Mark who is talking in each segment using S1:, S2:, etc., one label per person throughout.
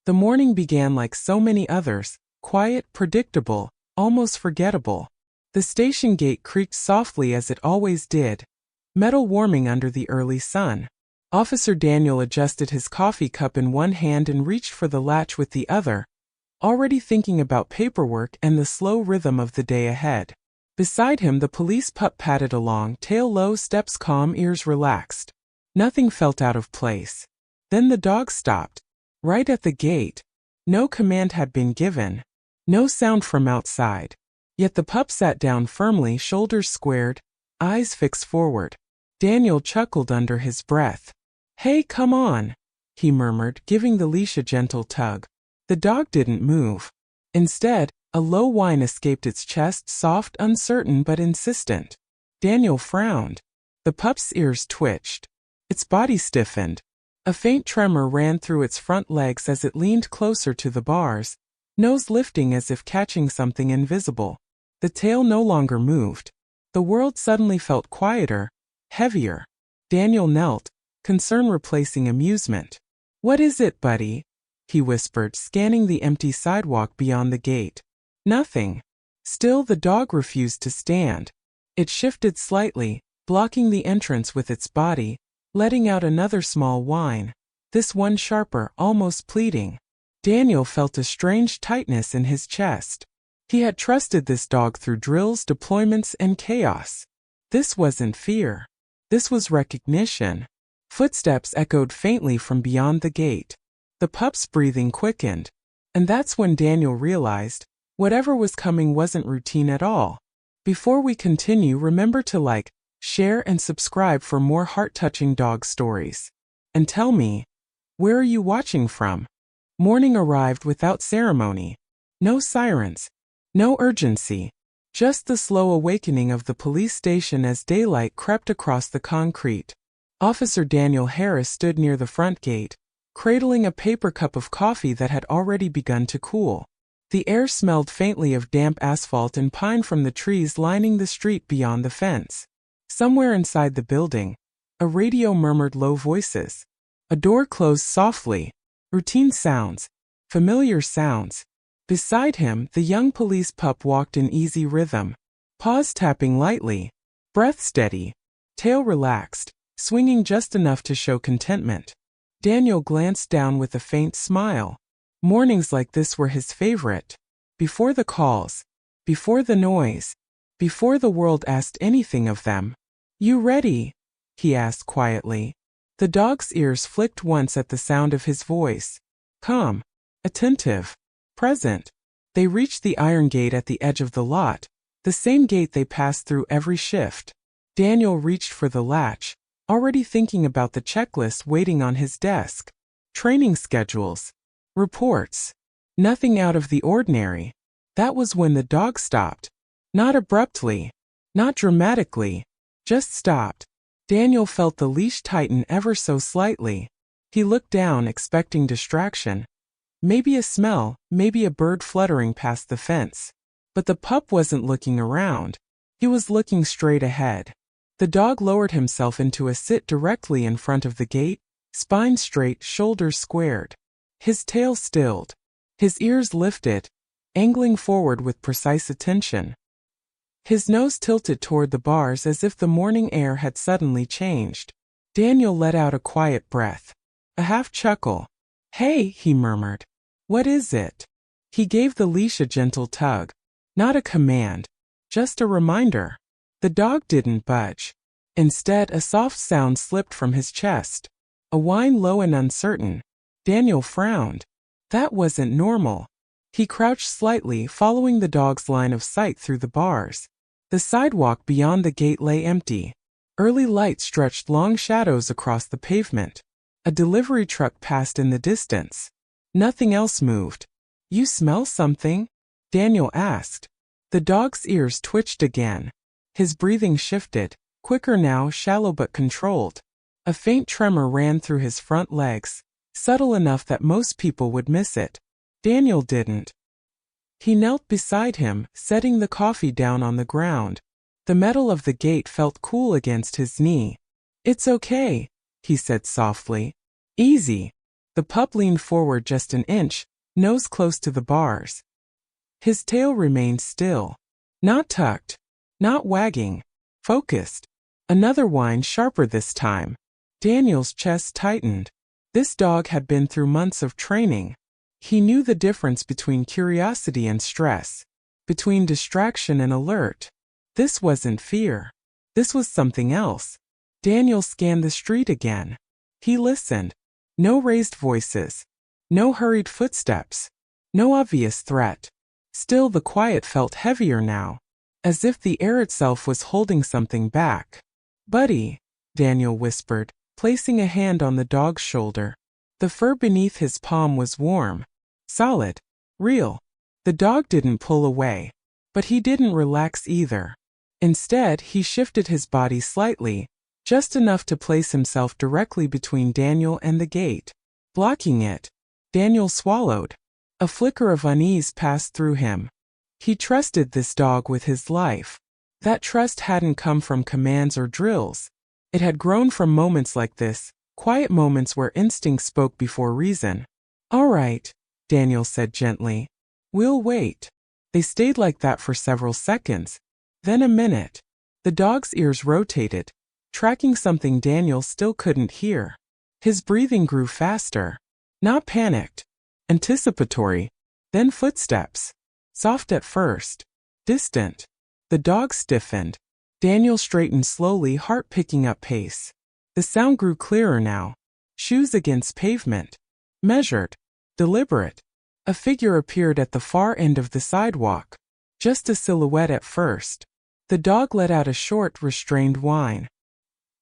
S1: The morning began like so many others, quiet, predictable, almost forgettable. The station gate creaked softly as it always did, metal warming under the early sun. Officer Daniel adjusted his coffee cup in one hand and reached for the latch with the other, already thinking about paperwork and the slow rhythm of the day ahead. Beside him the police pup padded along, tail low, steps calm, ears relaxed. Nothing felt out of place. Then the dog stopped. Right at the gate. No command had been given. No sound from outside. Yet the pup sat down firmly, shoulders squared, eyes fixed forward. Daniel chuckled under his breath. "Hey, come on," he murmured, giving the leash a gentle tug. The dog didn't move. Instead, a low whine escaped its chest, soft, uncertain, but insistent. Daniel frowned. The pup's ears twitched. Its body stiffened. A faint tremor ran through its front legs as it leaned closer to the bars, nose lifting as if catching something invisible. The tail no longer moved. The world suddenly felt quieter, heavier. Daniel knelt, concern replacing amusement. "What is it, buddy?" he whispered, scanning the empty sidewalk beyond the gate. "Nothing." Still, the dog refused to stand. It shifted slightly, blocking the entrance with its body, letting out another small whine, this one sharper, almost pleading. Daniel felt a strange tightness in his chest. He had trusted this dog through drills, deployments, and chaos. This wasn't fear. This was recognition. Footsteps echoed faintly from beyond the gate. The pup's breathing quickened. And that's when Daniel realized, whatever was coming wasn't routine at all. Before we continue, remember to like, share, and subscribe for more heart-touching dog stories. And tell me, where are you watching from? Morning arrived without ceremony. No sirens. No urgency. Just the slow awakening of the police station as daylight crept across the concrete. Officer Daniel Harris stood near the front gate, cradling a paper cup of coffee that had already begun to cool. The air smelled faintly of damp asphalt and pine from the trees lining the street beyond the fence. Somewhere inside the building, a radio murmured low voices. A door closed softly. Routine sounds. Familiar sounds. Beside him, the young police pup walked in easy rhythm. Paws tapping lightly. Breath steady. Tail relaxed, swinging just enough to show contentment. Daniel glanced down with a faint smile. Mornings like this were his favorite. Before the calls. Before the noise. Before the world asked anything of them. "You ready?" he asked quietly. The dog's ears flicked once at the sound of his voice. Calm. Attentive. Present. They reached the iron gate at the edge of the lot, the same gate they passed through every shift. Daniel reached for the latch, already thinking about the checklist waiting on his desk. Training schedules. Reports. Nothing out of the ordinary. That was when the dog stopped. Not abruptly. Not dramatically. Just stopped. Daniel felt the leash tighten ever so slightly. He looked down, expecting distraction. Maybe a smell, maybe a bird fluttering past the fence. But the pup wasn't looking around. He was looking straight ahead. The dog lowered himself into a sit directly in front of the gate, spine straight, shoulders squared. His tail stilled. His ears lifted, angling forward with precise attention. His nose tilted toward the bars as if the morning air had suddenly changed. Daniel let out a quiet breath. A half chuckle. "Hey," he murmured. "What is it?" He gave the leash a gentle tug. Not a command. Just a reminder. The dog didn't budge. Instead, a soft sound slipped from his chest. A whine low and uncertain. Daniel frowned. That wasn't normal. He crouched slightly, following the dog's line of sight through the bars. The sidewalk beyond the gate lay empty. Early light stretched long shadows across the pavement. A delivery truck passed in the distance. Nothing else moved. "You smell something?" Daniel asked. The dog's ears twitched again. His breathing shifted, quicker now, shallow but controlled. A faint tremor ran through his front legs, subtle enough that most people would miss it. Daniel didn't. He knelt beside him, setting the coffee down on the ground. The metal of the gate felt cool against his knee. "It's okay," he said softly. "Easy." The pup leaned forward just an inch, nose close to the bars. His tail remained still. Not tucked. Not wagging. Focused. Another whine, sharper this time. Daniel's chest tightened. This dog had been through months of training. He knew the difference between curiosity and stress, between distraction and alert. This wasn't fear. This was something else. Daniel scanned the street again. He listened. No raised voices. No hurried footsteps. No obvious threat. Still, the quiet felt heavier now, as if the air itself was holding something back. "Buddy," Daniel whispered, placing a hand on the dog's shoulder. The fur beneath his palm was warm, solid, real. The dog didn't pull away, but he didn't relax either. Instead, he shifted his body slightly, just enough to place himself directly between Daniel and the gate. Blocking it, Daniel swallowed. A flicker of unease passed through him. He trusted this dog with his life. That trust hadn't come from commands or drills. It had grown from moments like this, quiet moments where instinct spoke before reason. "All right," Daniel said gently. "We'll wait." They stayed like that for several seconds. Then a minute. The dog's ears rotated, tracking something Daniel still couldn't hear. His breathing grew faster. Not panicked. Anticipatory. Then footsteps. Soft at first. Distant. The dog stiffened. Daniel straightened slowly, heart picking up pace. The sound grew clearer now. Shoes against pavement. Measured. Deliberate. A figure appeared at the far end of the sidewalk. Just a silhouette at first. The dog let out a short, restrained whine.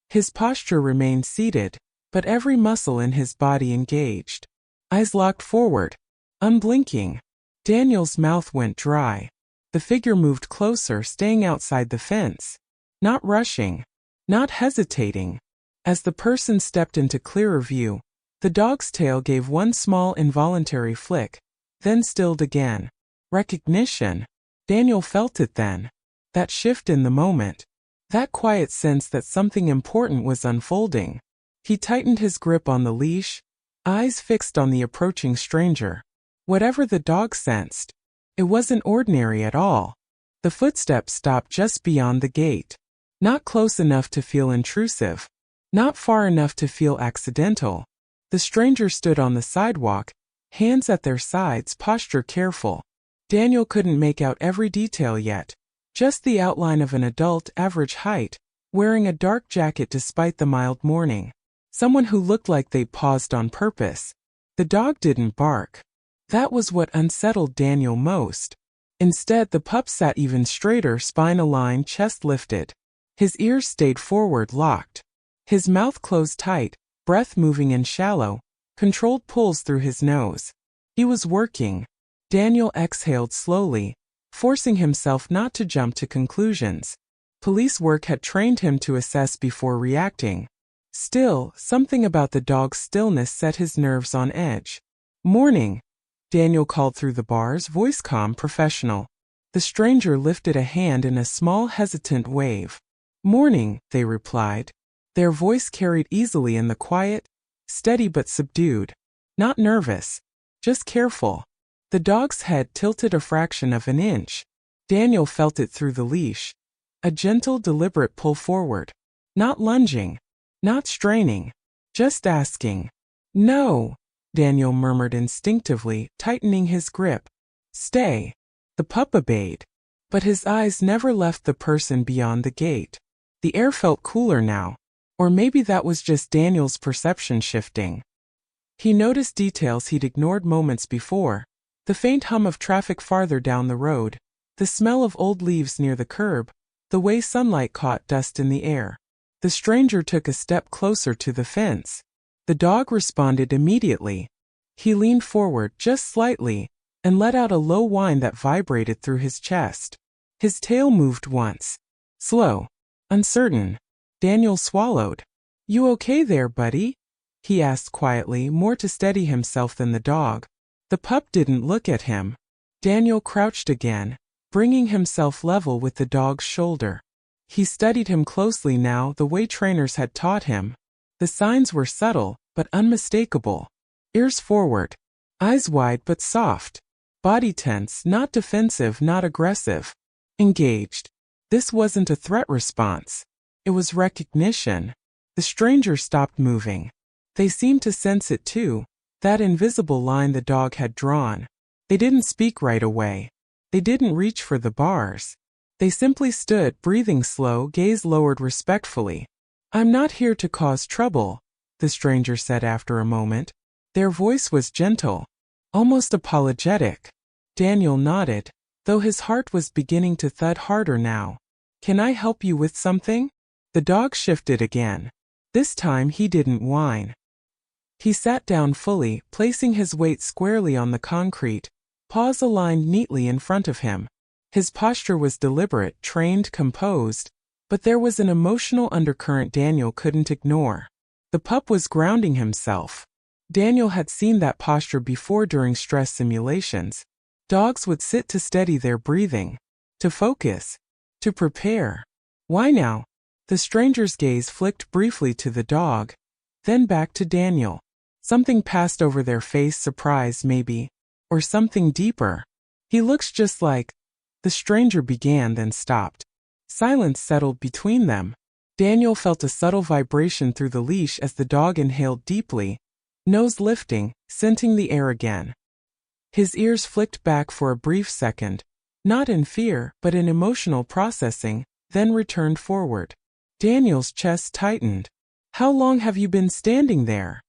S1: His posture remained seated, but every muscle in his body engaged. Eyes locked forward. Unblinking. Daniel's mouth went dry. The figure moved closer, staying outside the fence. Not rushing. Not hesitating. As the person stepped into clearer view, the dog's tail gave one small involuntary flick, then stilled again. Recognition. Daniel felt it then. That shift in the moment. That quiet sense that something important was unfolding. He tightened his grip on the leash, eyes fixed on the approaching stranger. Whatever the dog sensed, it wasn't ordinary at all. The footsteps stopped just beyond the gate. Not close enough to feel intrusive. Not far enough to feel accidental. The stranger stood on the sidewalk, hands at their sides, posture careful. Daniel couldn't make out every detail yet. Just the outline of an adult average height, wearing a dark jacket despite the mild morning. Someone who looked like they paused on purpose. The dog didn't bark. That was what unsettled Daniel most. Instead, the pup sat even straighter, spine aligned, chest lifted. His ears stayed forward, locked. His mouth closed tight, breath moving in shallow, controlled pulls through his nose. He was working. Daniel exhaled slowly, forcing himself not to jump to conclusions. Police work had trained him to assess before reacting. Still, something about the dog's stillness set his nerves on edge. "Morning," Daniel called through the bars, voice calm, professional. The stranger lifted a hand in a small, hesitant wave. "Morning," they replied. Their voice carried easily in the quiet, steady but subdued. Not nervous, just careful. The dog's head tilted a fraction of an inch. Daniel felt it through the leash. A gentle, deliberate pull forward. Not lunging. Not straining. Just asking. "No," Daniel murmured instinctively, tightening his grip. "Stay." The pup obeyed. But his eyes never left the person beyond the gate. The air felt cooler now. Or maybe that was just Daniel's perception shifting. He noticed details he'd ignored moments before. The faint hum of traffic farther down the road. The smell of old leaves near the curb. The way sunlight caught dust in the air. The stranger took a step closer to the fence. The dog responded immediately. He leaned forward just slightly and let out a low whine that vibrated through his chest. His tail moved once. Slow. Uncertain. Daniel swallowed. "You okay there, buddy?" he asked quietly, more to steady himself than the dog. The pup didn't look at him. Daniel crouched again, bringing himself level with the dog's shoulder. He studied him closely now, the way trainers had taught him. The signs were subtle, but unmistakable. Ears forward. Eyes wide but soft. Body tense, not defensive, not aggressive. Engaged. This wasn't a threat response. It was recognition. The stranger stopped moving. They seemed to sense it too, that invisible line the dog had drawn. They didn't speak right away. They didn't reach for the bars. They simply stood, breathing slow, gaze lowered respectfully. "I'm not here to cause trouble," the stranger said after a moment. Their voice was gentle, almost apologetic. Daniel nodded, though his heart was beginning to thud harder now. "Can I help you with something?" The dog shifted again. This time he didn't whine. He sat down fully, placing his weight squarely on the concrete, paws aligned neatly in front of him. His posture was deliberate, trained, composed, but there was an emotional undercurrent Daniel couldn't ignore. The pup was grounding himself. Daniel had seen that posture before during stress simulations. Dogs would sit to steady their breathing, to focus, to prepare. Why now? The stranger's gaze flicked briefly to the dog, then back to Daniel. Something passed over their face, surprise maybe, or something deeper. "He looks just like," the stranger began, then stopped. Silence settled between them. Daniel felt a subtle vibration through the leash as the dog inhaled deeply, nose lifting, scenting the air again. His ears flicked back for a brief second, not in fear, but in emotional processing, then returned forward. Daniel's chest tightened. "How long have you been standing there?"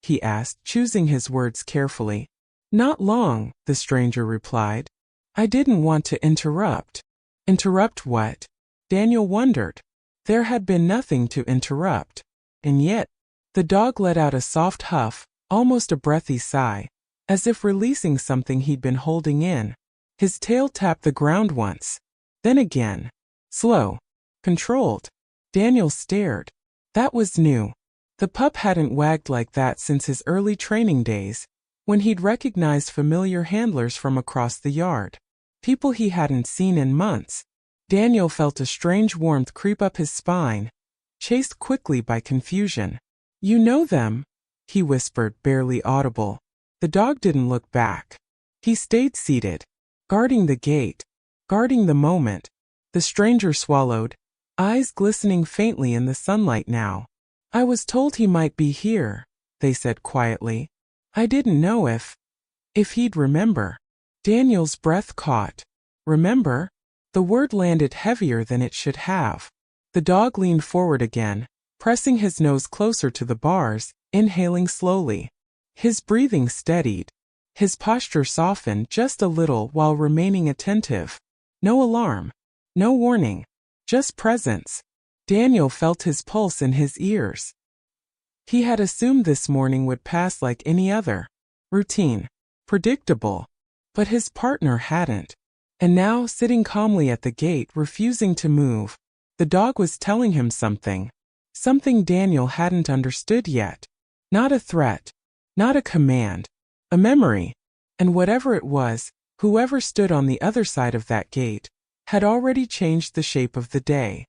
S1: he asked, choosing his words carefully. "Not long," the stranger replied. "I didn't want to interrupt." Interrupt what? Daniel wondered. There had been nothing to interrupt. And yet, the dog let out a soft huff, almost a breathy sigh, as if releasing something he'd been holding in. His tail tapped the ground once. Then again. Slow. Controlled. Daniel stared. That was new. The pup hadn't wagged like that since his early training days, when he'd recognized familiar handlers from across the yard. People he hadn't seen in months. Daniel felt a strange warmth creep up his spine, chased quickly by confusion. "You know them?" he whispered, barely audible. The dog didn't look back. He stayed seated, guarding the gate, guarding the moment. The stranger swallowed, eyes glistening faintly in the sunlight now. "I was told he might be here," they said quietly. "I didn't know if he'd remember." Daniel's breath caught. Remember? The word landed heavier than it should have. The dog leaned forward again, pressing his nose closer to the bars, inhaling slowly. His breathing steadied. His posture softened just a little while remaining attentive. No alarm. No warning. Just presence. Daniel felt his pulse in his ears. He had assumed this morning would pass like any other. Routine. Predictable. But his partner hadn't. And now, sitting calmly at the gate, refusing to move, the dog was telling him something. Something Daniel hadn't understood yet. Not a threat. Not a command. A memory. And whatever it was, whoever stood on the other side of that gate, had already changed the shape of the day.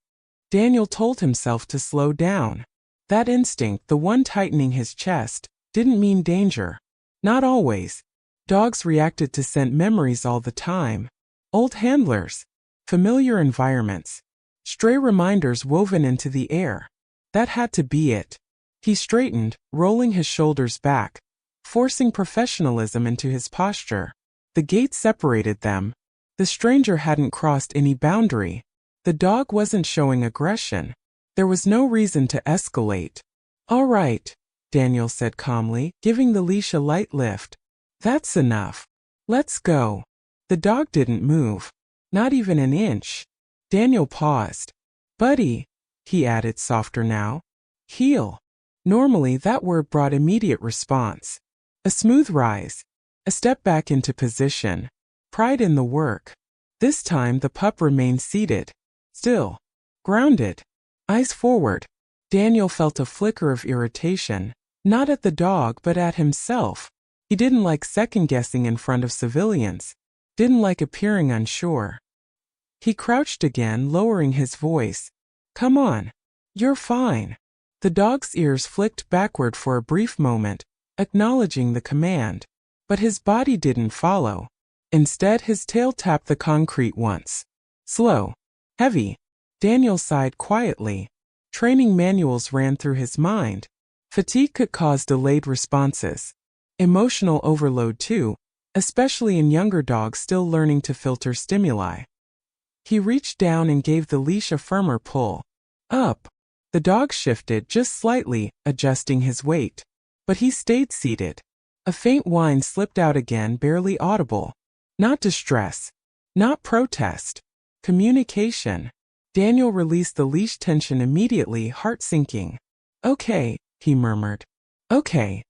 S1: Daniel told himself to slow down. That instinct, the one tightening his chest, didn't mean danger. Not always. Dogs reacted to scent memories all the time. Old handlers. Familiar environments. Stray reminders woven into the air. That had to be it. He straightened, rolling his shoulders back, forcing professionalism into his posture. The gate separated them. The stranger hadn't crossed any boundary. The dog wasn't showing aggression. There was no reason to escalate. "All right," Daniel said calmly, giving the leash a light lift. "That's enough. Let's go." The dog didn't move. Not even an inch. Daniel paused. "Buddy," he added, softer now. "Heel." Normally that word brought immediate response. A smooth rise. A step back into position. Pride in the work. This time the pup remained seated. Still. Grounded. Eyes forward. Daniel felt a flicker of irritation. Not at the dog but at himself. He didn't like second-guessing in front of civilians. Didn't like appearing unsure. He crouched again, lowering his voice. "Come on. You're fine." The dog's ears flicked backward for a brief moment, acknowledging the command. But his body didn't follow. Instead, his tail tapped the concrete once. Slow. Heavy. Daniel sighed quietly. Training manuals ran through his mind. Fatigue could cause delayed responses. Emotional overload too, especially in younger dogs still learning to filter stimuli. He reached down and gave the leash a firmer pull. Up. The dog shifted just slightly, adjusting his weight. But he stayed seated. A faint whine slipped out again, barely audible. Not distress. Not protest. Communication. Daniel released the leash tension immediately, heart sinking. Okay, he murmured. Okay.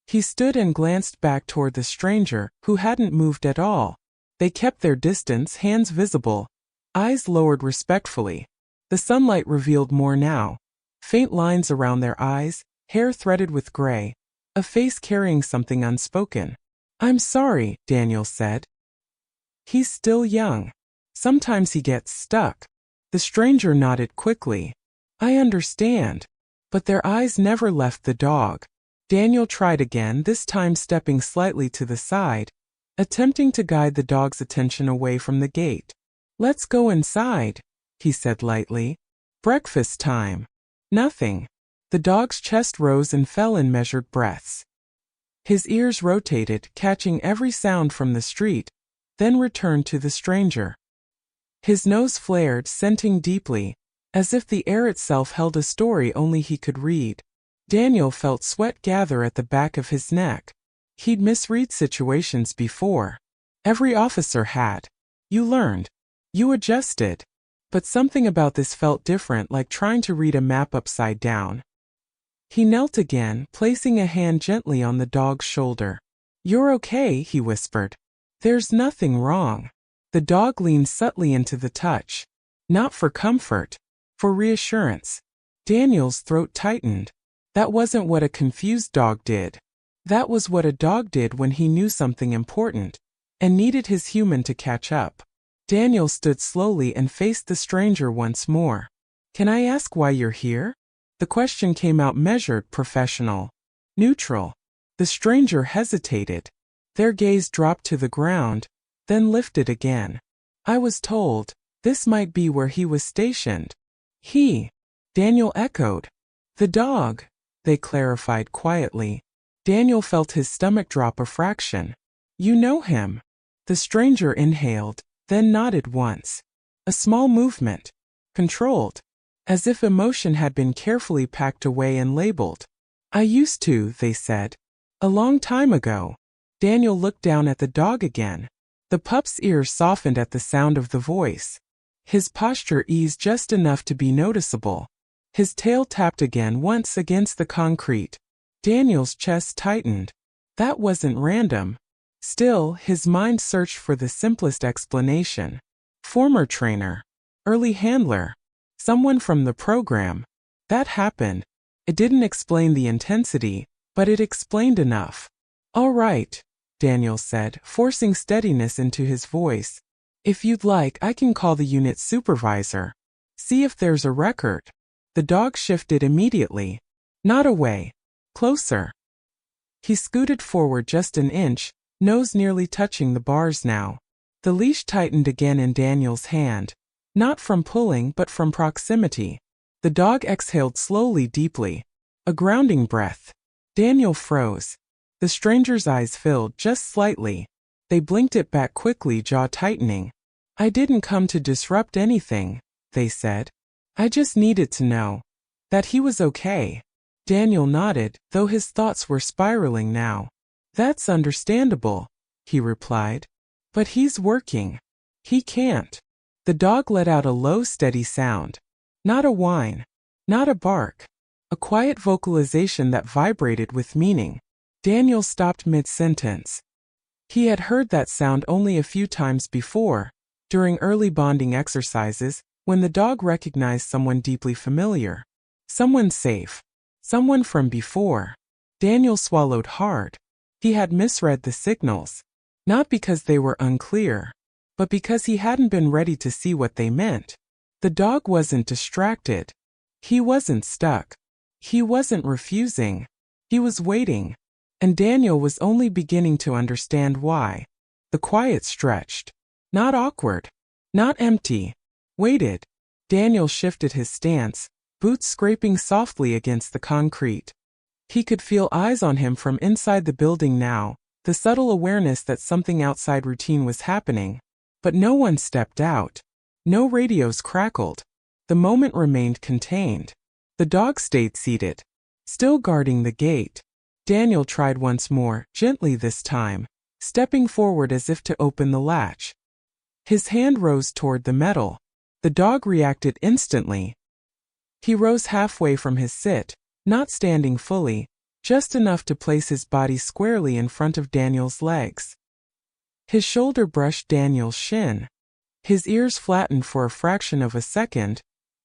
S1: He stood and glanced back toward the stranger, who hadn't moved at all. They kept their distance, hands visible, eyes lowered respectfully. The sunlight revealed more now. Faint lines around their eyes, hair threaded with gray, a face carrying something unspoken. I'm sorry, Daniel said. He's still young. Sometimes he gets stuck. The stranger nodded quickly. I understand. But their eyes never left the dog. Daniel tried again, this time stepping slightly to the side, attempting to guide the dog's attention away from the gate. Let's go inside, he said lightly. Breakfast time. Nothing. The dog's chest rose and fell in measured breaths. His ears rotated, catching every sound from the street, then returned to the stranger. His nose flared, scenting deeply, as if the air itself held a story only he could read. Daniel felt sweat gather at the back of his neck. He'd misread situations before. Every officer had. You learned. You adjusted. But something about this felt different, like trying to read a map upside down. He knelt again, placing a hand gently on the dog's shoulder. You're okay, he whispered. There's nothing wrong. The dog leaned subtly into the touch. Not for comfort. For reassurance. Daniel's throat tightened. That wasn't what a confused dog did. That was what a dog did when he knew something important, and needed his human to catch up. Daniel stood slowly and faced the stranger once more. Can I ask why you're here? The question came out measured, professional. Neutral. The stranger hesitated. Their gaze dropped to the ground, then lifted again. I was told this might be where he was stationed. He. Daniel echoed. The dog. They clarified quietly. Daniel felt his stomach drop a fraction. You know him. The stranger inhaled, then nodded once. A small movement. Controlled. As if emotion had been carefully packed away and labeled. I used to, they said. A long time ago. Daniel looked down at the dog again. The pup's ears softened at the sound of the voice. His posture eased just enough to be noticeable. His tail tapped again once against the concrete. Daniel's chest tightened. That wasn't random. Still, his mind searched for the simplest explanation. Former trainer. Early handler. Someone from the program. That happened. It didn't explain the intensity, but it explained enough. All right, Daniel said, forcing steadiness into his voice. If you'd like, I can call the unit supervisor. See if there's a record. The dog shifted immediately. Not away. Closer. He scooted forward just an inch, nose nearly touching the bars now. The leash tightened again in Daniel's hand. Not from pulling, but from proximity. The dog exhaled slowly, deeply. A grounding breath. Daniel froze. The stranger's eyes filled just slightly. They blinked it back quickly, jaw tightening. I didn't come to disrupt anything, they said. I just needed to know that he was okay. Daniel nodded, though his thoughts were spiraling now. That's understandable, he replied. But he's working. He can't. The dog let out a low, steady sound. Not a whine. Not a bark. A quiet vocalization that vibrated with meaning. Daniel stopped mid-sentence. He had heard that sound only a few times before, during early bonding exercises, when the dog recognized someone deeply familiar. Someone safe. Someone from before. Daniel swallowed hard. He had misread the signals. Not because they were unclear, but because he hadn't been ready to see what they meant. The dog wasn't distracted. He wasn't stuck. He wasn't refusing. He was waiting. and Daniel was only beginning to understand why. The quiet stretched. Not awkward. Not empty. Waited. Daniel shifted his stance, boots scraping softly against the concrete. He could feel eyes on him from inside the building now, the subtle awareness that something outside routine was happening. But no one stepped out. No radios crackled. The moment remained contained. The dog stayed seated, still guarding the gate. Daniel tried once more, gently this time, stepping forward as if to open the latch. His hand rose toward the metal. The dog reacted instantly. He rose halfway from his sit, not standing fully, just enough to place his body squarely in front of Daniel's legs. His shoulder brushed Daniel's shin. His ears flattened for a fraction of a second,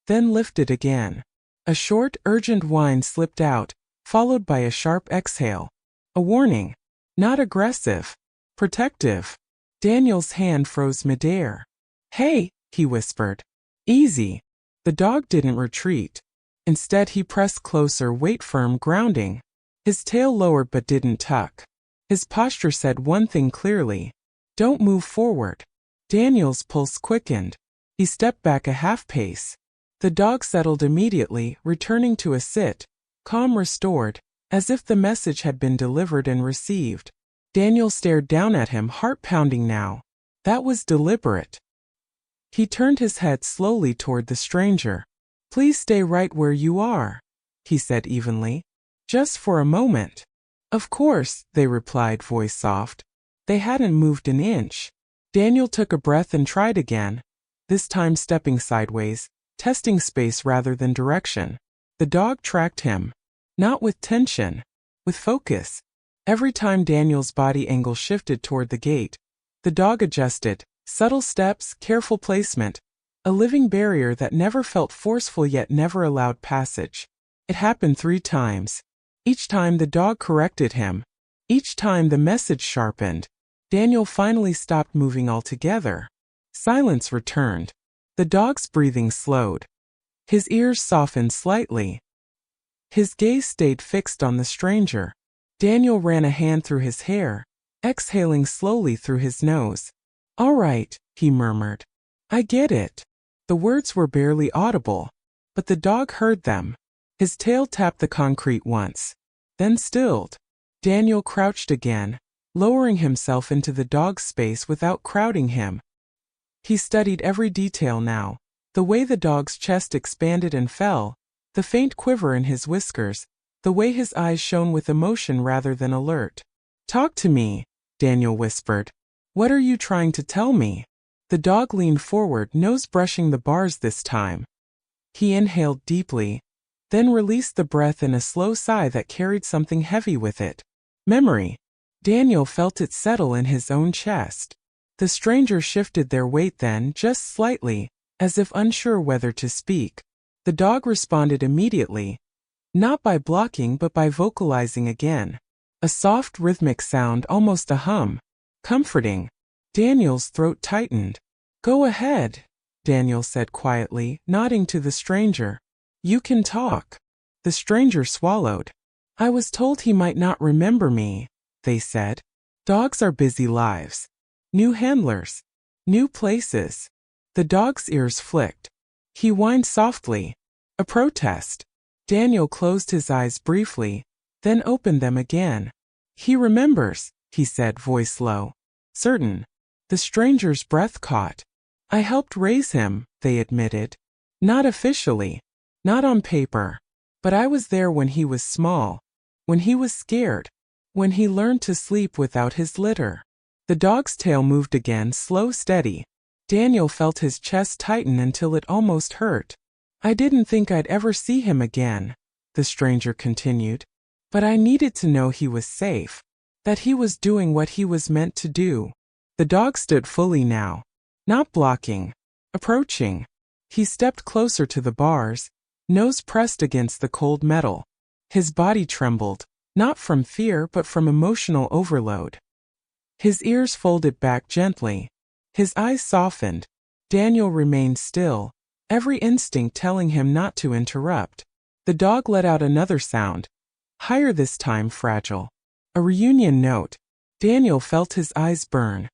S1: then lifted again. A short, urgent whine slipped out, followed by a sharp exhale. A warning. Not aggressive. Protective. Daniel's hand froze midair. "Hey," he whispered. "Easy." The dog didn't retreat. Instead he pressed closer, weight firm, grounding. His tail lowered but didn't tuck. His posture said one thing clearly. Don't move forward. Daniel's pulse quickened. He stepped back a half pace. The dog settled immediately, returning to a sit, calm restored, as if the message had been delivered and received. Daniel stared down at him, heart pounding now. That was deliberate. He turned his head slowly toward the stranger. "Please stay right where you are," he said evenly. "Just for a moment." "Of course," they replied, voice soft. They hadn't moved an inch. Daniel took a breath and tried again, this time stepping sideways, testing space rather than direction. The dog tracked him. Not with tension, with focus. Every time Daniel's body angle shifted toward the gate, the dog adjusted, subtle steps, careful placement, a living barrier that never felt forceful yet never allowed passage. It happened 3 times. Each time the dog corrected him. Each time the message sharpened. Daniel finally stopped moving altogether. Silence returned. The dog's breathing slowed. His ears softened slightly. His gaze stayed fixed on the stranger. Daniel ran a hand through his hair, exhaling slowly through his nose. "All right," he murmured. "I get it." The words were barely audible, but the dog heard them. His tail tapped the concrete once, then stilled. Daniel crouched again, lowering himself into the dog's space without crowding him. He studied every detail now, the way the dog's chest expanded and fell, the faint quiver in his whiskers, the way his eyes shone with emotion rather than alert. "Talk to me," Daniel whispered. "What are you trying to tell me?" The dog leaned forward, nose brushing the bars this time. He inhaled deeply, then released the breath in a slow sigh that carried something heavy with it. Memory. Daniel felt it settle in his own chest. The stranger shifted their weight then, just slightly, as if unsure whether to speak. The dog responded immediately, not by blocking but by vocalizing again. A soft rhythmic sound, almost a hum. Comforting. Daniel's throat tightened. "Go ahead," Daniel said quietly, nodding to the stranger. "You can talk." The stranger swallowed. "I was told he might not remember me," they said. "Dogs are busy lives. New handlers. New places." The dog's ears flicked. He whined softly. A protest. Daniel closed his eyes briefly, then opened them again. "He remembers," he said, voice low. "Certain." The stranger's breath caught. "I helped raise him," they admitted. "Not officially. Not on paper. But I was there when he was small. When he was scared. When he learned to sleep without his litter." The dog's tail moved again, slow, steady. Daniel felt his chest tighten until it almost hurt. "I didn't think I'd ever see him again," the stranger continued. "But I needed to know he was safe. That he was doing what he was meant to do." The dog stood fully now. Not blocking. Approaching. He stepped closer to the bars, nose pressed against the cold metal. His body trembled, not from fear but from emotional overload. His ears folded back gently. His eyes softened. Daniel remained still, every instinct telling him not to interrupt. The dog let out another sound, higher this time, fragile. A reunion note. Daniel felt his eyes burn.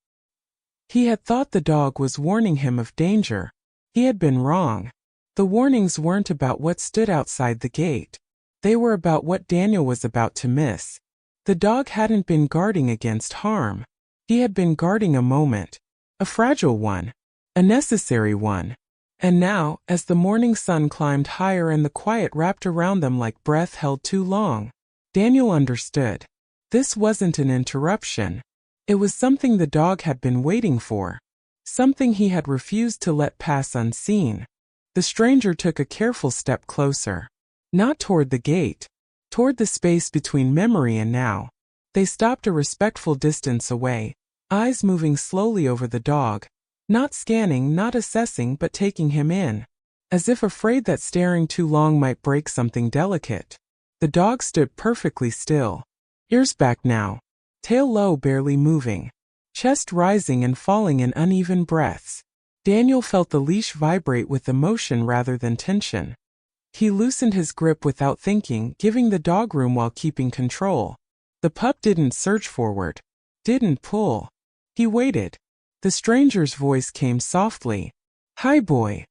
S1: He had thought the dog was warning him of danger. He had been wrong. The warnings weren't about what stood outside the gate. They were about what Daniel was about to miss. The dog hadn't been guarding against harm. He had been guarding a moment. A fragile one. A necessary one. And now, as the morning sun climbed higher and the quiet wrapped around them like breath held too long, Daniel understood. This wasn't an interruption. It was something the dog had been waiting for. Something he had refused to let pass unseen. The stranger took a careful step closer. Not toward the gate. Toward the space between memory and now. They stopped a respectful distance away, eyes moving slowly over the dog. Not scanning, not assessing, but taking him in. As if afraid that staring too long might break something delicate. The dog stood perfectly still. Ears back now. Tail low, barely moving. Chest rising and falling in uneven breaths. Daniel felt the leash vibrate with emotion rather than tension. He loosened his grip without thinking, giving the dog room while keeping control. The pup didn't surge forward. Didn't pull. He waited. The stranger's voice came softly. "Hi, boy."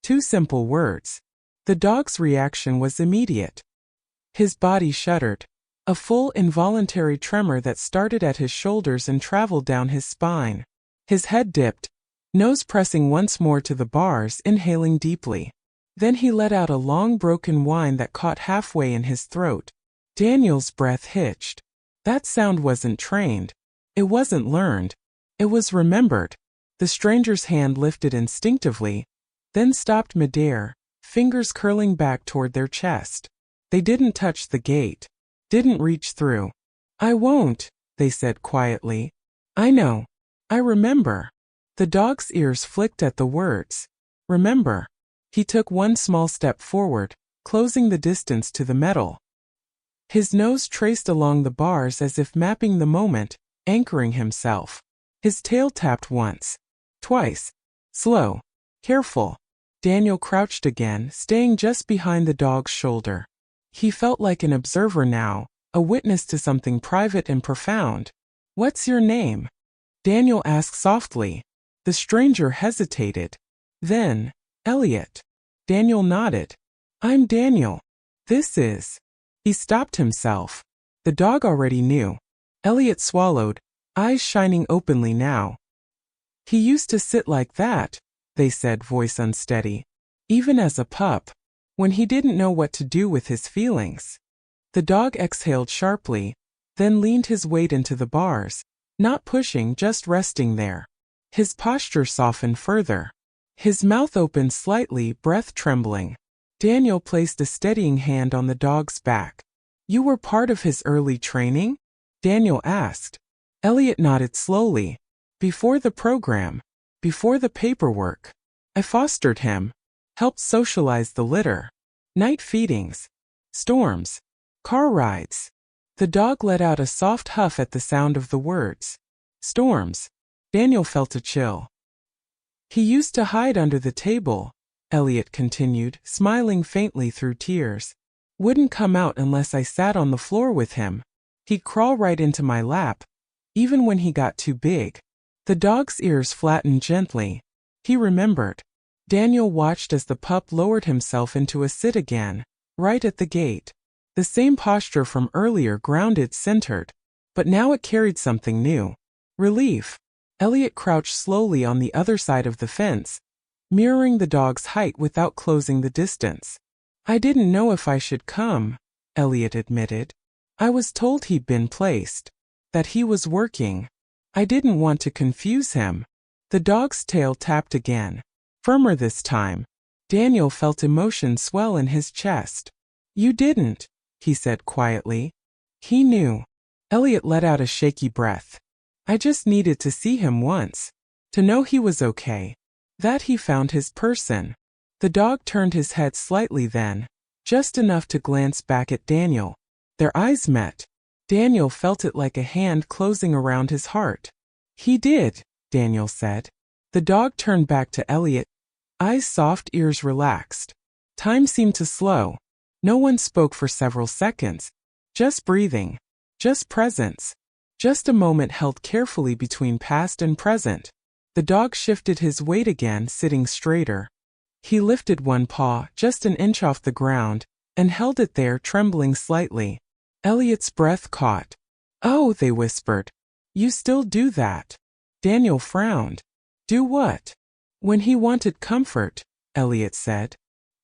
S1: 2 simple words. The dog's reaction was immediate. His body shuddered. A full, involuntary tremor that started at his shoulders and traveled down his spine. His head dipped, nose pressing once more to the bars, inhaling deeply. Then he let out a long broken whine that caught halfway in his throat. Daniel's breath hitched. That sound wasn't trained. It wasn't learned. It was remembered. The stranger's hand lifted instinctively, then stopped midair, fingers curling back toward their chest. They didn't touch the gate. Didn't reach through. "I won't," they said quietly. "I know. I remember." The dog's ears flicked at the words. Remember. He took one small step forward, closing the distance to the metal. His nose traced along the bars as if mapping the moment, anchoring himself. His tail tapped once. Twice. Slow. Careful. Daniel crouched again, staying just behind the dog's shoulder. He felt like an observer now, a witness to something private and profound. "What's your name?" Daniel asked softly. The stranger hesitated. Then, "Elliot." Daniel nodded. "I'm Daniel. This is..." He stopped himself. The dog already knew. Elliot swallowed, eyes shining openly now. "He used to sit like that," they said, voice unsteady. "Even as a pup. When he didn't know what to do with his feelings." The dog exhaled sharply, then leaned his weight into the bars, not pushing, just resting there. His posture softened further. His mouth opened slightly, breath trembling. Daniel placed a steadying hand on the dog's back. "You were part of his early training?" Daniel asked. Elliot nodded slowly. "Before the program. Before the paperwork. I fostered him. Helped socialize the litter. Night feedings. Storms. Car rides." The dog let out a soft huff at the sound of the words. "Storms." Daniel felt a chill. "He used to hide under the table," Elliot continued, smiling faintly through tears. "Wouldn't come out unless I sat on the floor with him. He'd crawl right into my lap, even when he got too big." The dog's ears flattened gently. He remembered. Daniel watched as the pup lowered himself into a sit again, right at the gate. The same posture from earlier, grounded, centered. But now it carried something new. Relief. Elliot crouched slowly on the other side of the fence, mirroring the dog's height without closing the distance. "I didn't know if I should come," Elliot admitted. "I was told he'd been placed. That he was working. I didn't want to confuse him." The dog's tail tapped again. Firmer this time. Daniel felt emotion swell in his chest. "You didn't," he said quietly. He knew. Elliot let out a shaky breath. "I just needed to see him once. To know he was okay. That he found his person." The dog turned his head slightly then, just enough to glance back at Daniel. Their eyes met. Daniel felt it like a hand closing around his heart. "He did," Daniel said. The dog turned back to Elliot, eyes soft, ears relaxed. Time seemed to slow. No one spoke for several seconds. Just breathing. Just presence. Just a moment held carefully between past and present. The dog shifted his weight again, sitting straighter. He lifted one paw just an inch off the ground and held it there, trembling slightly. Elliot's breath caught. "Oh," they whispered. "You still do that?" Daniel frowned. "Do what?" "When he wanted comfort," Elliot said.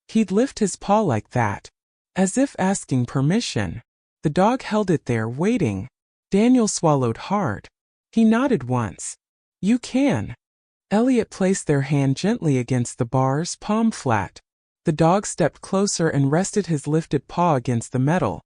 S1: "He'd lift his paw like that, as if asking permission." The dog held it there, waiting. Daniel swallowed hard. He nodded once. "You can." Elliot placed their hand gently against the bars, palm flat. The dog stepped closer and rested his lifted paw against the metal,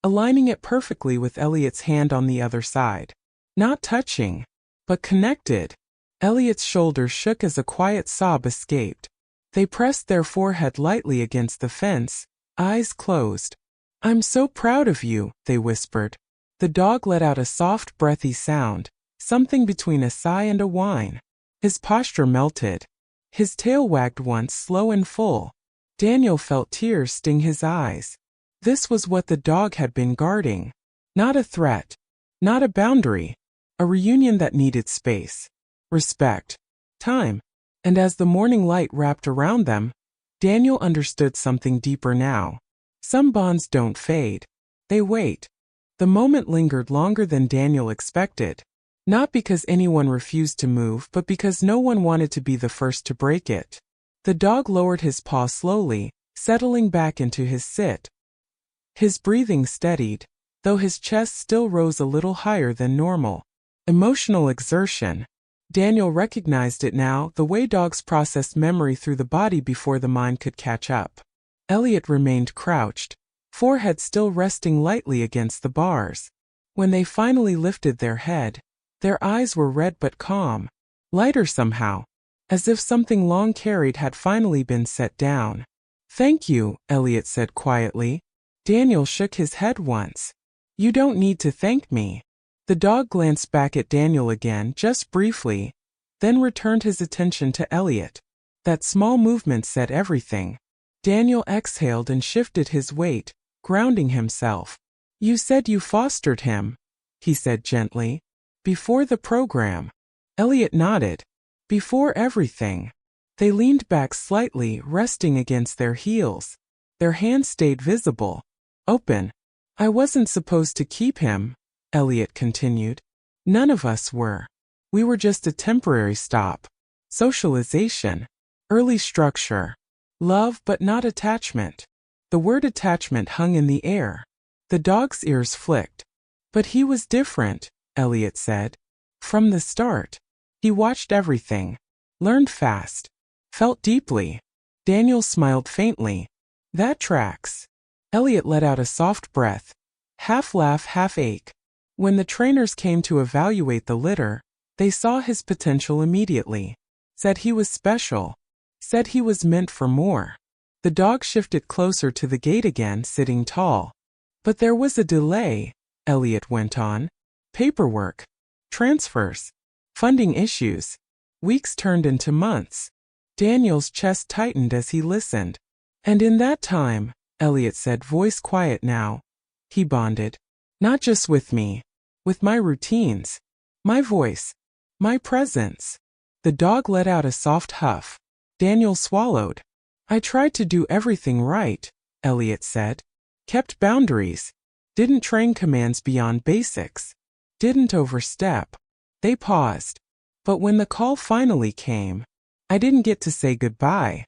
S1: aligning it perfectly with Elliot's hand on the other side. Not touching, but connected. Elliot's shoulders shook as a quiet sob escaped. They pressed their forehead lightly against the fence, eyes closed. "I'm so proud of you," they whispered. The dog let out a soft, breathy sound, something between a sigh and a whine. His posture melted. His tail wagged once, slow and full. Daniel felt tears sting his eyes. This was what the dog had been guarding. Not a threat. Not a boundary. A reunion that needed space, respect, time. And as the morning light wrapped around them, Daniel understood something deeper now. Some bonds don't fade. They wait. The moment lingered longer than Daniel expected. Not because anyone refused to move, but because no one wanted to be the first to break it. The dog lowered his paw slowly, settling back into his sit. His breathing steadied, though his chest still rose a little higher than normal. Emotional exertion. Daniel recognized it now, the way dogs processed memory through the body before the mind could catch up. Elliot remained crouched, forehead still resting lightly against the bars. When they finally lifted their head, their eyes were red but calm, lighter somehow, as if something long carried had finally been set down. "Thank you," Elliot said quietly. Daniel shook his head once. "You don't need to thank me." The dog glanced back at Daniel again, just briefly, then returned his attention to Elliot. That small movement said everything. Daniel exhaled and shifted his weight, grounding himself. "You said you fostered him," he said gently. "Before the program." Elliot nodded. "Before everything." They leaned back slightly, resting against their heels. Their hands stayed visible, open. "I wasn't supposed to keep him," Elliot continued. "None of us were. We were just a temporary stop. Socialization. Early structure. Love but not attachment." The word attachment hung in the air. The dog's ears flicked. "But he was different," Elliot said. "From the start. He watched everything. Learned fast. Felt deeply." Daniel smiled faintly. "That tracks." Elliot let out a soft breath. Half laugh, half ache. When the trainers came to evaluate the litter, they saw his potential immediately. Said he was special. Said he was meant for more. The dog shifted closer to the gate again, sitting tall. "But there was a delay," Elliot went on. "Paperwork. Transfers. Funding issues. Weeks turned into months." Daniel's chest tightened as he listened. "And in that time," Elliot said, voice quiet now, "he bonded. Not just with me. With my routines. My voice. My presence." The dog let out a soft huff. Daniel swallowed. "I tried to do everything right," Elliot said. "Kept boundaries. Didn't train commands beyond basics. Didn't overstep." They paused. "But when the call finally came, I didn't get to say goodbye."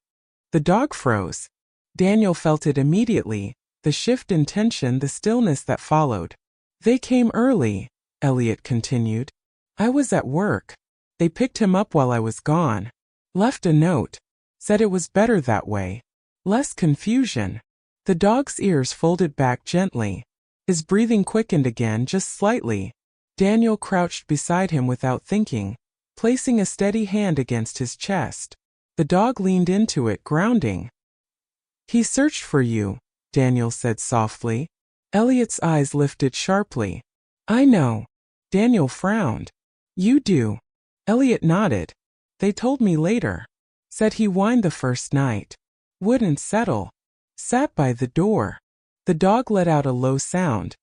S1: The dog froze. Daniel felt it immediately, the shift in tension, the stillness that followed. "They came early," Elliot continued. "I was at work. They picked him up while I was gone. Left a note. Said it was better that way. Less confusion." The dog's ears folded back gently. His breathing quickened again, just slightly. Daniel crouched beside him without thinking, placing a steady hand against his chest. The dog leaned into it, grounding. "He searched for you," Daniel said softly. Elliot's eyes lifted sharply. "I know." Daniel frowned. "You do." Elliot nodded. "They told me later. Said he whined the first night. Wouldn't settle. Sat by the door." The dog let out a low sound.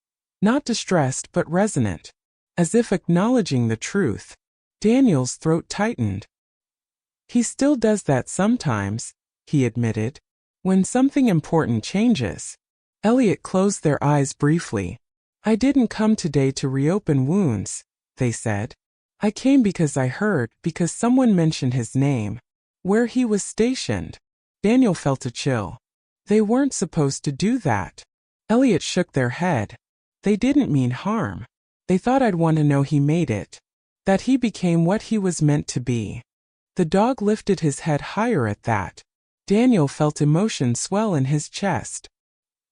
S1: not distressed but resonant, as if acknowledging the truth. Daniel's throat tightened. He still does that sometimes, he admitted, when something important changes. Elliot closed their eyes briefly. I didn't come today to reopen wounds, they said. I came because someone mentioned his name, where he was stationed. Daniel felt a chill. They weren't supposed to do that. Elliot shook their head. They didn't mean harm. They thought I'd want to know he made it, that he became what he was meant to be. The dog lifted his head higher at that. Daniel felt emotion swell in his chest.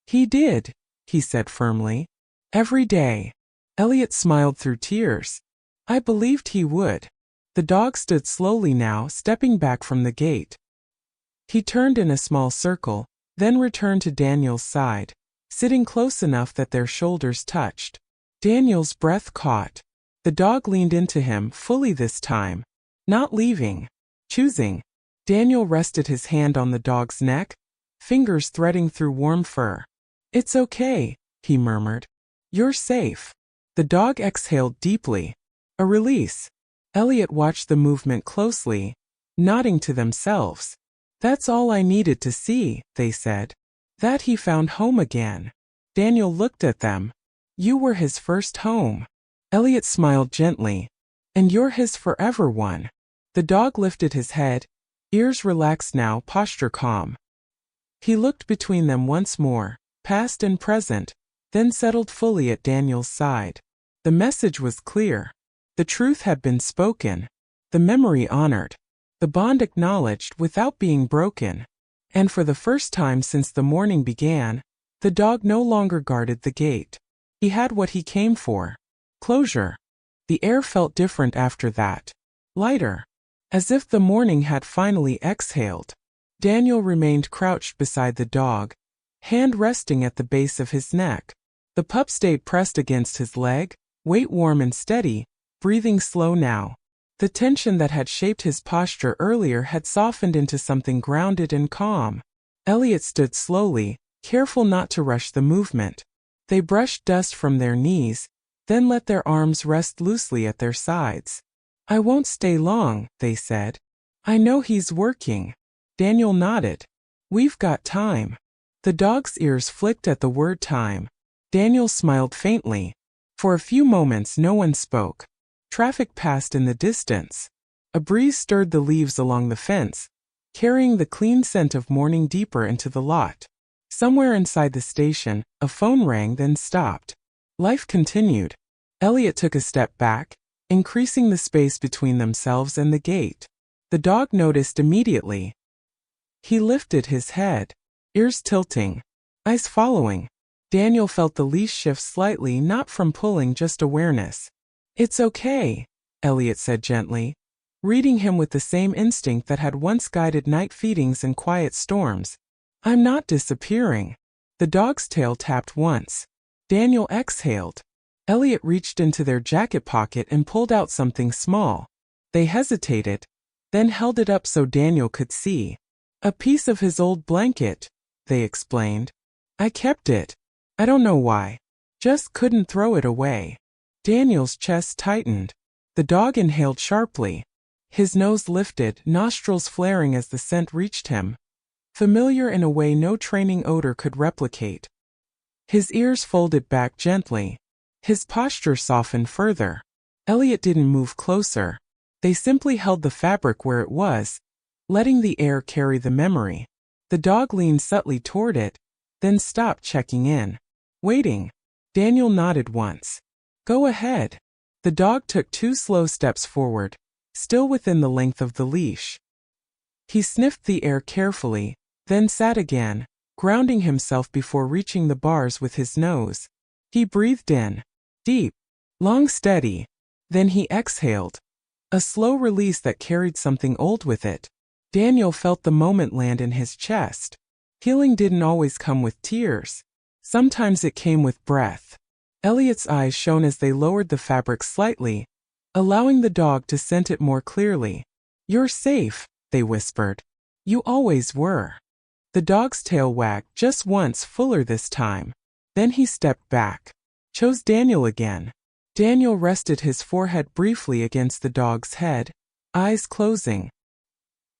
S1: He did, he said firmly. Every day. Elliot smiled through tears. I believed he would. The dog stood slowly now, stepping back from the gate. He turned in a small circle, then returned to Daniel's side, sitting close enough that their shoulders touched. Daniel's breath caught. The dog leaned into him fully this time. Not leaving. Choosing. Daniel rested his hand on the dog's neck, fingers threading through warm fur. It's okay, he murmured. You're safe. The dog exhaled deeply. A release. Elliot watched the movement closely, nodding to themselves. That's all I needed to see, they said. That he found home again. Daniel looked at them. You were his first home. Elliot smiled gently. And you're his forever one. The dog lifted his head, ears relaxed now, posture calm. He looked between them once more, past and present, then settled fully at Daniel's side. The message was clear. The truth had been spoken. The memory honored. The bond acknowledged without being broken. And for the first time since the morning began, the dog no longer guarded the gate. He had what he came for. Closure. The air felt different after that. Lighter. As if the morning had finally exhaled. Daniel remained crouched beside the dog, hand resting at the base of his neck. The pup stayed pressed against his leg, weight warm and steady, breathing slow now. The tension that had shaped his posture earlier had softened into something grounded and calm. Elliot stood slowly, careful not to rush the movement. They brushed dust from their knees, then let their arms rest loosely at their sides. I won't stay long, they said. I know he's working. Daniel nodded. We've got time. The dog's ears flicked at the word time. Daniel smiled faintly. For a few moments no one spoke. Traffic passed in the distance. A breeze stirred the leaves along the fence, carrying the clean scent of morning deeper into the lot. Somewhere inside the station, a phone rang then stopped. Life continued. Elliot took a step back, increasing the space between themselves and the gate. The dog noticed immediately. He lifted his head, ears tilting, eyes following. Daniel felt the leash shift slightly, not from pulling, just awareness. It's okay, Elliot said gently, reading him with the same instinct that had once guided night feedings and quiet storms. I'm not disappearing. The dog's tail tapped once. Daniel exhaled. Elliot reached into their jacket pocket and pulled out something small. They hesitated, then held it up so Daniel could see. A piece of his old blanket, they explained. I kept it. I don't know why. Just couldn't throw it away. Daniel's chest tightened. The dog inhaled sharply. His nose lifted, nostrils flaring as the scent reached him. Familiar in a way no training odor could replicate. His ears folded back gently. His posture softened further. Elliot didn't move closer. They simply held the fabric where it was, letting the air carry the memory. The dog leaned subtly toward it, then stopped, checking in. Waiting. Daniel nodded once. Go ahead. The dog took 2 slow steps forward, still within the length of the leash. He sniffed the air carefully, then sat again, grounding himself before reaching the bars with his nose. He breathed in. Deep. Long, steady. Then he exhaled. A slow release that carried something old with it. Daniel felt the moment land in his chest. Healing didn't always come with tears. Sometimes it came with breath. Elliot's eyes shone as they lowered the fabric slightly, allowing the dog to scent it more clearly. You're safe, they whispered. You always were. The dog's tail wagged just once, fuller this time. Then he stepped back. chose Daniel again. Daniel rested his forehead briefly against the dog's head, eyes closing.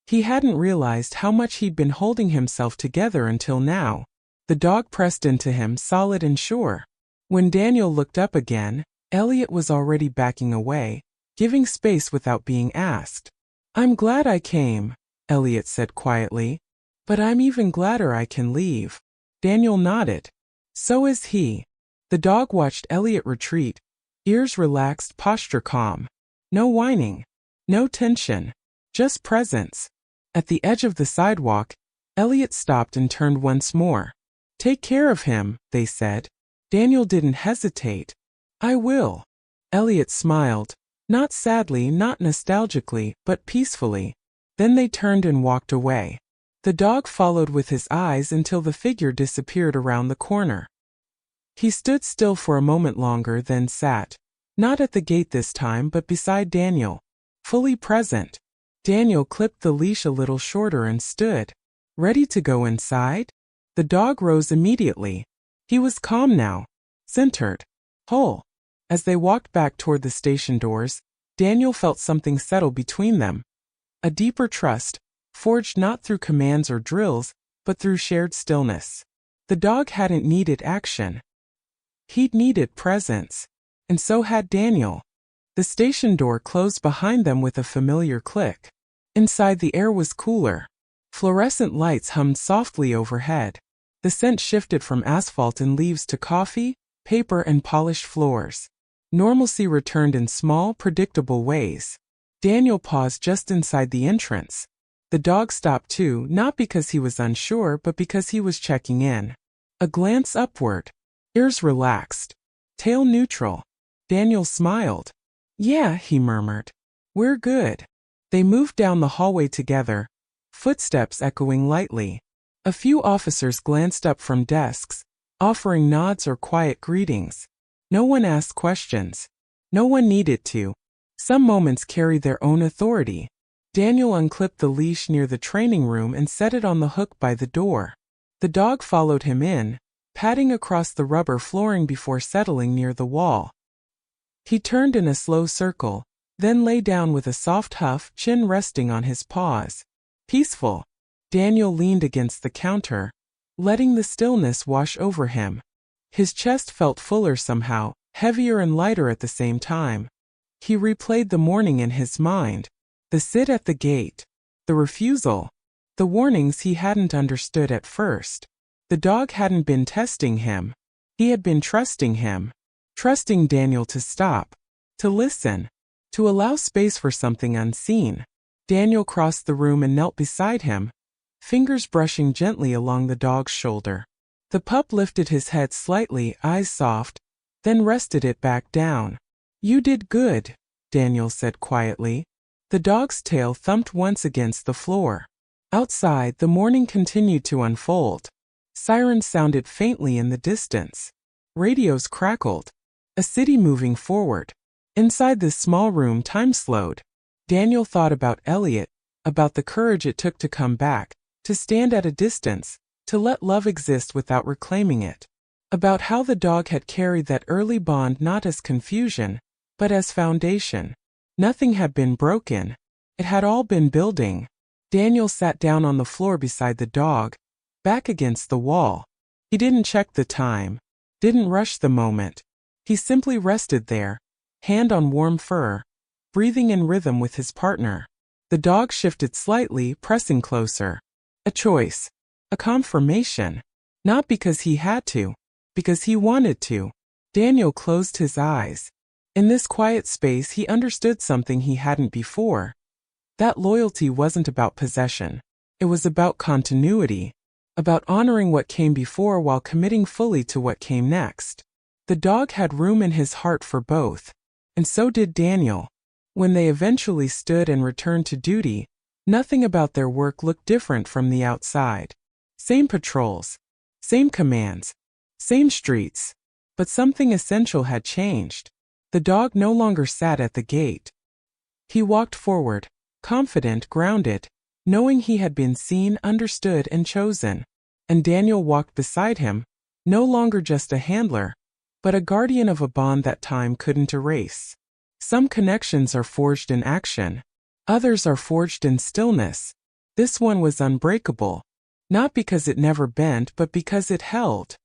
S1: He hadn't realized how much he'd been holding himself together until now. The dog pressed into him solid and sure. When Daniel looked up again, Elliot was already backing away, giving space without being asked. "I'm glad I came," Elliot said quietly. "But I'm even gladder I can leave." Daniel nodded. "So is he." The dog watched Elliot retreat, ears relaxed, posture calm. No whining. No tension. Just presence. At the edge of the sidewalk, Elliot stopped and turned once more. "Take care of him," they said. Daniel didn't hesitate. "I will." Elliot smiled. Not sadly, not nostalgically, but peacefully. Then they turned and walked away. The dog followed with his eyes until the figure disappeared around the corner. He stood still for a moment longer, then sat. Not at the gate this time, but beside Daniel. Fully present. Daniel clipped the leash a little shorter and stood. Ready to go inside? The dog rose immediately. He was calm now. Centered. Whole. As they walked back toward the station doors, Daniel felt something settle between them. A deeper trust, forged not through commands or drills, but through shared stillness. The dog hadn't needed action. He'd needed presence. And so had Daniel. The station door closed behind them with a familiar click. Inside, the air was cooler. Fluorescent lights hummed softly overhead. The scent shifted from asphalt and leaves to coffee, paper, and polished floors. Normalcy returned in small, predictable ways. Daniel paused just inside the entrance. The dog stopped too, not because he was unsure, but because he was checking in. A glance upward. Ears relaxed. Tail neutral. Daniel smiled. "Yeah," he murmured. "We're good." They moved down the hallway together, footsteps echoing lightly. A few officers glanced up from desks, offering nods or quiet greetings. No one asked questions. No one needed to. Some moments carried their own authority. Daniel unclipped the leash near the training room and set it on the hook by the door. The dog followed him in, patting across the rubber flooring before settling near the wall. He turned in a slow circle, then lay down with a soft huff, chin resting on his paws. Peaceful. Daniel leaned against the counter, letting the stillness wash over him. His chest felt fuller somehow, heavier and lighter at the same time. He replayed the morning in his mind. The sit at the gate. The refusal. The warnings he hadn't understood at first. The dog hadn't been testing him. He had been trusting him. Trusting Daniel to stop. To listen. To allow space for something unseen. Daniel crossed the room and knelt beside him, fingers brushing gently along the dog's shoulder. The pup lifted his head slightly, eyes soft, then rested it back down. "You did good," Daniel said quietly. The dog's tail thumped once against the floor. Outside, the morning continued to unfold. Sirens sounded faintly in the distance. Radios crackled. A city moving forward. Inside this small room, time slowed. Daniel thought about Elliot, about the courage it took to come back, to stand at a distance, to let love exist without reclaiming it. About how the dog had carried that early bond not as confusion, but as foundation. Nothing had been broken. It had all been building. Daniel sat down on the floor beside the dog, back against the wall. He didn't check the time, didn't rush the moment. He simply rested there, hand on warm fur, breathing in rhythm with his partner. The dog shifted slightly, pressing closer. A choice. A confirmation. Not because he had to, because he wanted to. Daniel closed his eyes. In this quiet space, he understood something he hadn't before. That loyalty wasn't about possession. It was about continuity. About honoring what came before while committing fully to what came next. The dog had room in his heart for both. And so did Daniel. When they eventually stood and returned to duty, nothing about their work looked different from the outside. Same patrols. Same commands. Same streets. But something essential had changed. The dog no longer sat at the gate. He walked forward, confident, grounded, knowing he had been seen, understood, and chosen. And Daniel walked beside him, no longer just a handler, but a guardian of a bond that time couldn't erase. Some connections are forged in action. Others are forged in stillness. This one was unbreakable. Not because it never bent, but because it held.